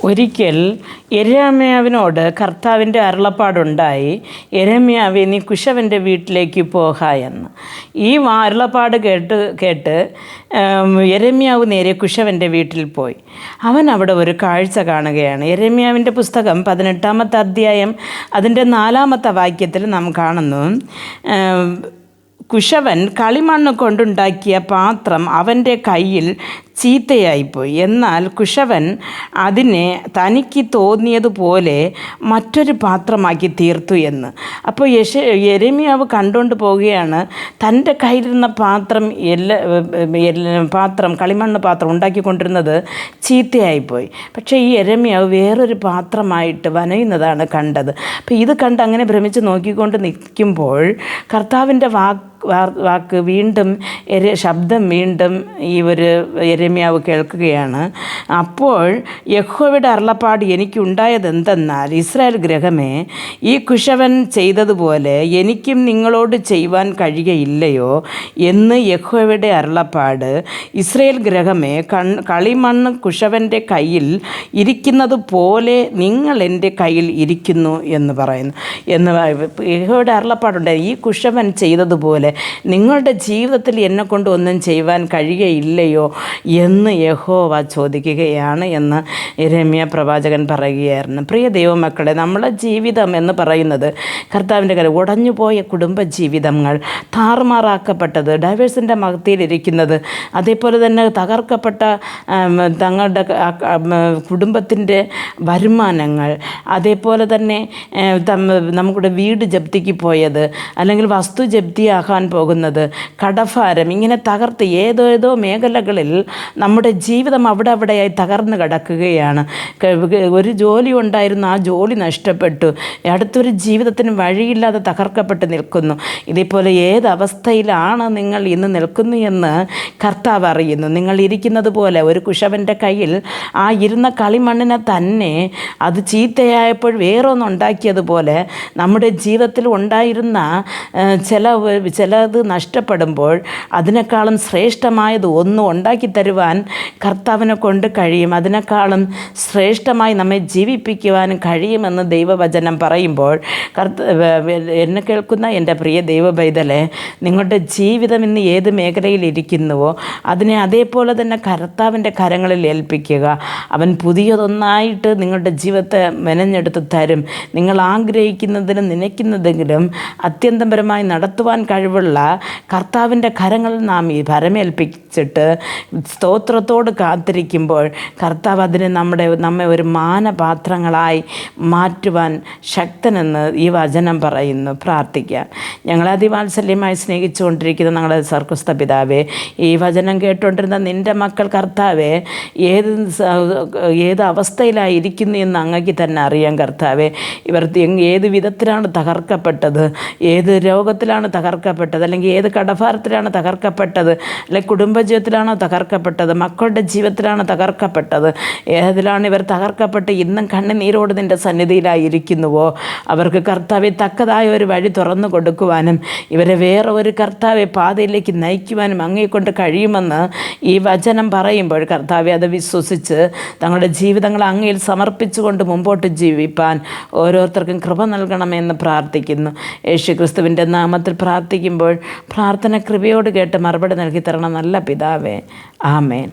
ഒരിക്കൽ യെരമ്യാവിനോട് കർത്താവിൻ്റെ അരുളപ്പാടുണ്ടായി, യെരമ്യാവേ, നീ കുശവൻ്റെ വീട്ടിലേക്ക് പോക എന്ന്. ഈ അരുളപ്പാട് കേട്ട് യെരമ്യാവ് നേരെ കുശവൻ്റെ വീട്ടിൽ പോയി. അവൻ അവിടെ ഒരു കാഴ്ച കാണുകയാണ്. യെരമ്യാവിൻ്റെ പുസ്തകം 18-ാമത്തെ അധ്യായം അതിൻ്റെ 4-ാമത്തെ വാക്യത്തിൽ നാം കാണുന്നു, കുശവൻ കളിമണ്ണ് കൊണ്ടുണ്ടാക്കിയ പാത്രം അവൻ്റെ കയ്യിൽ ചീത്തയായിപ്പോയി. എന്നാൽ കുശവൻ അതിനെ തനിക്ക് തോന്നിയതുപോലെ മറ്റൊരു പാത്രമാക്കി തീർത്തു എന്ന്. അപ്പോൾ യെരമ്യാവ് കണ്ടുകൊണ്ട് പോവുകയാണ്, തൻ്റെ കയ്യിലിരുന്ന പാത്രം കളിമണ്ണ് പാത്രം ഉണ്ടാക്കിക്കൊണ്ടിരുന്നത് ചീത്തയായിപ്പോയി. പക്ഷേ ഈ യെരമ്യാവ് വേറൊരു പാത്രമായിട്ട് വനയുന്നതാണ് കണ്ടത്. അപ്പോൾ ഇത് കണ്ട് അങ്ങനെ ഭ്രമിച്ച് നോക്കിക്കൊണ്ട് നിൽക്കുമ്പോൾ കർത്താവിൻ്റെ വാക്ക് വീണ്ടും ശബ്ദം വീണ്ടും ഈ ഒരു യെരമ്യാവ് കേൾക്കുകയാണ്. അപ്പോൾ യഹോവയുടെ അരുളപ്പാട് എനിക്കുണ്ടായതെന്തെന്നാൽ, ഇസ്രായേൽ ഗൃഹമേ, ഈ കുശവൻ ചെയ്തതുപോലെ എനിക്കും നിങ്ങളോട് ചെയ്യുവാൻ കഴിയുകയില്ലയോ എന്ന് യഹോവയുടെ അരുളപ്പാട്. ഇസ്രായേൽ ഗൃഹമേ, കളിമണ്ണ് കുശവൻ്റെ കയ്യിൽ ഇരിക്കുന്നത് പോലെ നിങ്ങൾ എൻ്റെ കയ്യിൽ ഇരിക്കുന്നു എന്ന് പറയുന്നു. യഹോവയുടെ അരുളപ്പാടുണ്ട്, ഈ കുശവൻ ചെയ്തതുപോലെ നിങ്ങളുടെ ജീവിതത്തിൽ എന്നെക്കൊണ്ട് ഒന്നും ചെയ്യുവാൻ കഴിയുകയില്ലയോ എന്ന് യഹോവ ചോദിക്കുകയാണ് എന്ന് യെരമ്യ പ്രവാചകൻ പറയുകയായിരുന്നു. പ്രിയ ദൈവമക്കളെ, നമ്മളെ ജീവിതം എന്ന് പറയുന്നത് കർത്താവിൻ്റെ കാര്യം, ഉടഞ്ഞുപോയ കുടുംബജീവിതങ്ങൾ, താറുമാറാക്കപ്പെട്ടത്, ഡൈവേഴ്സിൻ്റെ മഹത്തിയിലിരിക്കുന്നത്, അതേപോലെ തന്നെ തകർക്കപ്പെട്ട തങ്ങളുടെ കുടുംബത്തിൻ്റെ വരുമാനങ്ങൾ, അതേപോലെ തന്നെ നമ്മുടെ വീട് ജപ്തിക്ക് പോയത്, അല്ലെങ്കിൽ വസ്തു ജപ്തിയാകാൻ പോകുന്നത്, കടഭാരം, ഇങ്ങനെ തകർത്ത് ഏതേതോ മേഖലകളിൽ നമ്മുടെ ജീവിതം അവിടെയായി തകർന്ന് കിടക്കുകയാണ്. ഒരു ജോലി ഉണ്ടായിരുന്നു, ആ ജോലി നഷ്ടപ്പെട്ടു, അടുത്തൊരു ജീവിതത്തിന് വഴിയില്ലാതെ തകർക്കപ്പെട്ട് നിൽക്കുന്നു. ഇതേപോലെ ഏതവസ്ഥയിലാണ് നിങ്ങൾ ഇന്ന് നിൽക്കുന്നു എന്ന് കർത്താവ് അറിയുന്നു. നിങ്ങൾ ഇരിക്കുന്നത് പോലെ ഒരു കുശവൻ്റെ കയ്യിൽ ആ ഇരുന്ന കളിമണ്ണിനെ തന്നെ അത് ചീത്തയായപ്പോൾ വേറൊന്നുണ്ടാക്കിയതുപോലെ നമ്മുടെ ജീവിതത്തിൽ ഉണ്ടായിരുന്ന ചിലത് നഷ്ടപ്പെടുമ്പോൾ അതിനേക്കാളും ശ്രേഷ്ഠമായത് ഒന്നും ഉണ്ടാക്കി തരുവാൻ കർത്താവിനെ കൊണ്ട് കഴിയും. അതിനേക്കാളും ശ്രേഷ്ഠമായി നമ്മെ ജീവിപ്പിക്കുവാനും കഴിയുമെന്ന് ദൈവവചനം പറയുമ്പോൾ, എന്നെ കേൾക്കുന്ന എൻ്റെ പ്രിയ ദൈവപൈതലെ, നിങ്ങളുടെ ജീവിതം ഇന്ന് ഏത് മേഖലയിൽ ഇരിക്കുന്നുവോ അതിനെ അതേപോലെ തന്നെ കർത്താവിൻ്റെ കരങ്ങളിൽ ഏൽപ്പിക്കുക. അവൻ പുതിയതൊന്നായിട്ട് നിങ്ങളുടെ ജീവിതത്തെ മെനഞ്ഞെടുത്ത് തരും. നിങ്ങൾ ആഗ്രഹിക്കുന്നതിനും നനയ്ക്കുന്നതെങ്കിലും അത്യന്തപരമായി നടത്തുവാൻ കഴിവുള്ള കർത്താവിൻ്റെ കരങ്ങളിൽ നാം ഈ ഭരമേൽപ്പിച്ചിട്ട് സ്തോത്രത്തോട് കാത്തിരിക്കുമ്പോൾ കർത്താവ് അതിനെ നമ്മെ ഒരു മാനപാത്രങ്ങളായി മാറ്റുവാൻ ശക്തനെന്ന് ഈ വചനം പറയുന്നു. പ്രാർത്ഥിക്കാം. ഞങ്ങളെ അതിവാത്സല്യമായി സ്നേഹിച്ചുകൊണ്ടിരിക്കുന്ന ഞങ്ങളുടെ സ്വർഗ്ഗസ്ഥ പിതാവേ, ഈ വചനം കേട്ടുകൊണ്ടിരുന്ന നിൻ്റെ മക്കൾ കർത്താവേ, ഏത് അവസ്ഥയിലായിരിക്കുന്നു എന്ന് അങ്ങക്ക് തന്നെ അറിയാം കർത്താവേ. ഇവർ ഏത് വിധത്തിലാണ് തകർക്കപ്പെട്ടത്, ഏത് രോഗത്തിലാണ് തകർക്കപ്പെട്ടത്, അല്ലെങ്കിൽ ഏത് കടഭാരത്തിലാണ് തകർക്കപ്പെട്ടത്, അല്ലെങ്കിൽ കുടുംബജീവിതത്തിലാണോ തകർക്കപ്പെട്ടത്, മക്കളുടെ ജീവിതത്തിലാണ് തകർക്കപ്പെട്ടത്, ഏതിലാണ് ഇവർ തകർക്കപ്പെട്ട് ഇന്നും കണ്ണുനീരോട് നിൻ്റെ സന്നിധിയിലായിരിക്കുന്നുവോ അവർക്ക് കർത്താവെ തക്കതായ ഒരു വഴി തുറന്നു കൊടുക്കുവാനും ഇവരെ വേറെ ഒരു കർത്താവെ പാതയിലേക്ക് നയിക്കുവാനും അങ്ങേക്കൊണ്ട് കഴിയുമെന്ന് ഈ വചനം പറയുമ്പോൾ കർത്താവെ അത് വിശ്വസിച്ച് തങ്ങളുടെ ജീവിതങ്ങൾ അങ്ങയിൽ സമർപ്പിച്ചുകൊണ്ട് മുമ്പോട്ട് ജീവിപ്പാൻ ഓരോരുത്തർക്കും കൃപ നൽകണമെന്ന് പ്രാർത്ഥിക്കുന്നു. യേശുക്രിസ്തുവിൻ്റെ നാമത്തിൽ പ്രാർത്ഥിക്കുമ്പോൾ പ്രാർത്ഥന കൃപയോട് കേട്ട് മറുപടി നൽകി തരണം നല്ല പിതാവേ. ആമേൻ.